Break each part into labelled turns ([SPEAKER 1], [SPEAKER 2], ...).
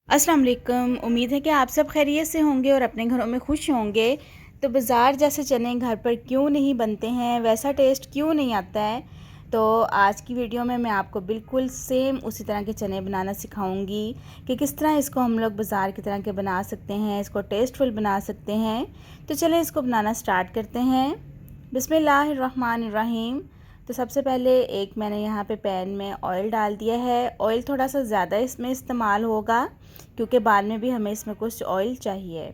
[SPEAKER 1] अस्सलाम वालेकुम। उम्मीद है कि आप सब खैरियत से होंगे और अपने घरों में खुश होंगे। तो बाज़ार जैसे चने घर पर क्यों नहीं बनते हैं, वैसा टेस्ट क्यों नहीं आता है। तो आज की वीडियो में मैं आपको बिल्कुल सेम उसी तरह के चने बनाना सिखाऊंगी कि किस तरह इसको हम लोग बाज़ार की तरह के बना सकते हैं, इसको टेस्टफुल बना सकते हैं। तो चलें इसको बनाना स्टार्ट करते हैं। बिस्मिल्लाहिर्रहमानिर्रहीम। तो सबसे पहले एक मैंने यहाँ पे पैन में ऑयल डाल दिया है। ऑयल थोड़ा सा ज़्यादा इसमें इस्तेमाल होगा क्योंकि बाद में भी हमें इसमें कुछ ऑयल चाहिए।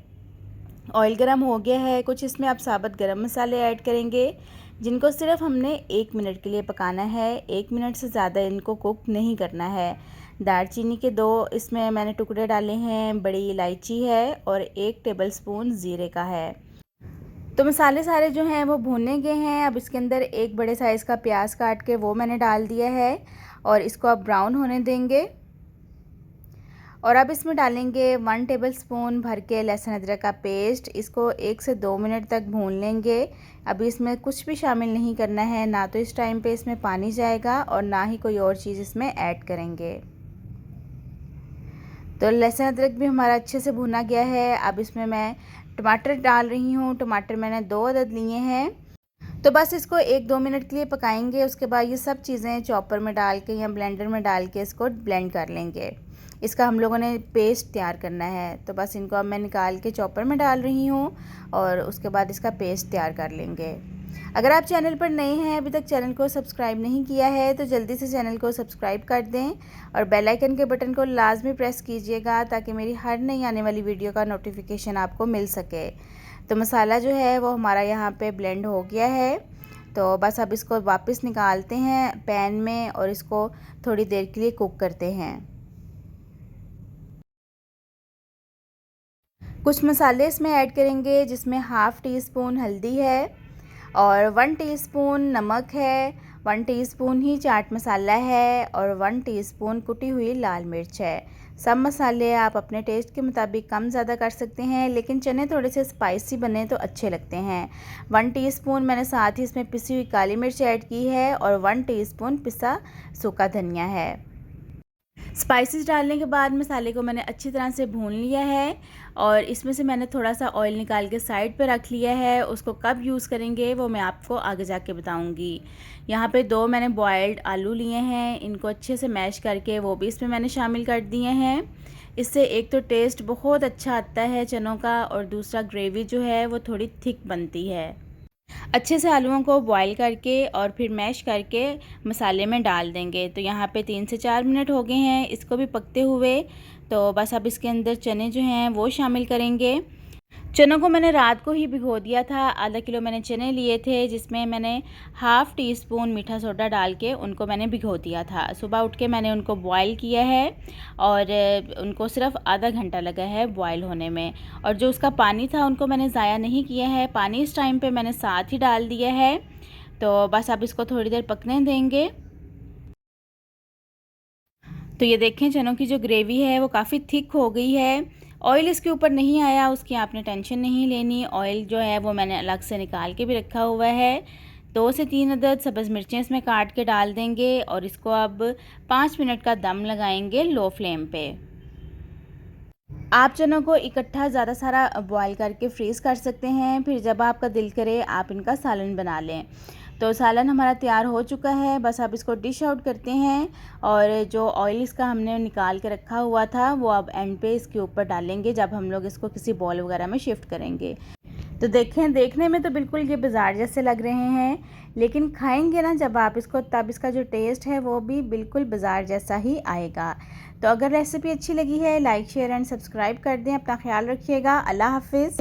[SPEAKER 1] ऑयल गरम हो गया है। कुछ इसमें आप साबुत गरम मसाले ऐड करेंगे जिनको सिर्फ हमने 1 मिनट के लिए पकाना है। 1 मिनट से ज़्यादा इनको कुक नहीं करना है। दालचीनी के 2 इसमें मैंने टुकड़े डाले हैं, बड़ी इलायची है और 1 टेबलस्पून ज़ीरे का है। तो मसाले सारे जो हैं वो भुने गए हैं। अब इसके अंदर एक बड़े साइज़ का प्याज काट के वो मैंने डाल दिया है और इसको अब ब्राउन होने देंगे। और अब इसमें डालेंगे 1 टेबलस्पून भर के लहसुन अदरक का पेस्ट। इसको 1 से 2 मिनट तक भून लेंगे। अभी इसमें कुछ भी शामिल नहीं करना है, ना तो इस टाइम पे इसमें पानी जाएगा और ना ही कोई और चीज़ इसमें ऐड करेंगे। तो लहसुन अदरक भी हमारा अच्छे से भुना गया है। अब इसमें मैं टमाटर डाल रही हूँ। टमाटर मैंने 2 अदद लिए हैं। तो बस इसको 1-2 मिनट के लिए पकाएंगे। उसके बाद ये सब चीज़ें चॉपर में डाल के या ब्लेंडर में डाल के इसको ब्लेंड कर लेंगे। इसका हम लोगों ने पेस्ट तैयार करना है। तो बस इनको अब मैं निकाल के चॉपर में डाल रही हूँ और उसके बाद इसका पेस्ट तैयार कर लेंगे। अगर आप चैनल पर नए हैं, अभी तक चैनल को सब्सक्राइब नहीं किया है तो जल्दी से चैनल को सब्सक्राइब कर दें और बेल आइकन के बटन को लाजमी प्रेस कीजिएगा ताकि मेरी हर नई आने वाली वीडियो का नोटिफिकेशन आपको मिल सके। तो मसाला जो है वो हमारा यहाँ पे ब्लेंड हो गया है। तो बस अब इसको वापस निकालते हैं पैन में और इसको थोड़ी देर के लिए कुक करते हैं। कुछ मसाले इसमें ऐड करेंगे जिसमें हाफ़ टी स्पून हल्दी है और 1 टीस्पून नमक है, 1 टीस्पून ही चाट मसाला है और 1 टीस्पून कुटी हुई लाल मिर्च है। सब मसाले आप अपने टेस्ट के मुताबिक कम ज़्यादा कर सकते हैं, लेकिन चने थोड़े से स्पाइसी बने तो अच्छे लगते हैं। 1 टीस्पून मैंने साथ ही इसमें पिसी हुई काली मिर्च ऐड की है और 1 टीस्पून पिसा सूखा धनिया है। स्पाइसेस डालने के बाद मसाले को मैंने अच्छी तरह से भून लिया है और इसमें से मैंने थोड़ा सा ऑयल निकाल के साइड पे रख लिया है। उसको कब यूज़ करेंगे वो मैं आपको आगे जाके बताऊंगी। यहाँ पे 2 मैंने बॉयल्ड आलू लिए हैं, इनको अच्छे से मैश करके वो भी इसमें मैंने शामिल कर दिए हैं। इससे एक तो टेस्ट बहुत अच्छा आता है चनों का और दूसरा ग्रेवी जो है वो थोड़ी थिक बनती है। अच्छे से आलूओं को बॉईल करके और फिर मैश करके मसाले में डाल देंगे। तो यहाँ पे 3 से 4 मिनट हो गए हैं इसको भी पकते हुए। तो बस अब इसके अंदर चने जो हैं वो शामिल करेंगे। चनों को मैंने रात को ही भिगो दिया था। आधा किलो मैंने चने लिए थे जिसमें मैंने हाफ़ टी स्पून मीठा सोडा डाल के उनको मैंने भिगो दिया था। सुबह उठ के मैंने उनको बॉईल किया है और उनको सिर्फ आधा घंटा लगा है बॉईल होने में। और जो उसका पानी था उनको मैंने ज़ाया नहीं किया है, पानी इस टाइम पे मैंने साथ ही डाल दिया है। तो बस अब इसको थोड़ी देर पकने देंगे। तो ये देखें चनों की जो ग्रेवी है वो काफ़ी थिक हो गई है। ऑयल इसके ऊपर नहीं आया, उसकी आपने टेंशन नहीं लेनी। ऑयल जो है वो मैंने अलग से निकाल के भी रखा हुआ है। 2 से 3 अदद सब्ज़ मिर्चें इसमें काट के डाल देंगे और इसको अब 5 मिनट का दम लगाएंगे लो फ्लेम पे। आप चनों को इकट्ठा ज़्यादा सारा बॉईल करके फ्रीज़ कर सकते हैं, फिर जब आपका दिल करे आप इनका सालन बना लें। तो सालन हमारा तैयार हो चुका है। बस अब इसको डिश आउट करते हैं और जो ऑयल इसका हमने निकाल के रखा हुआ था वो अब एंड पे इसके ऊपर डालेंगे जब हम लोग इसको किसी बॉल वगैरह में शिफ्ट करेंगे। तो देखें, देखने में तो बिल्कुल ये बाज़ार जैसे लग रहे हैं, लेकिन खाएंगे ना जब आप इसको तब इसका जो टेस्ट है वो भी बिल्कुल बाज़ार जैसा ही आएगा। तो अगर रेसिपी अच्छी लगी है लाइक शेयर एंड सब्सक्राइब कर दें। अपना ख्याल रखिएगा। अल्लाह हाफिज़।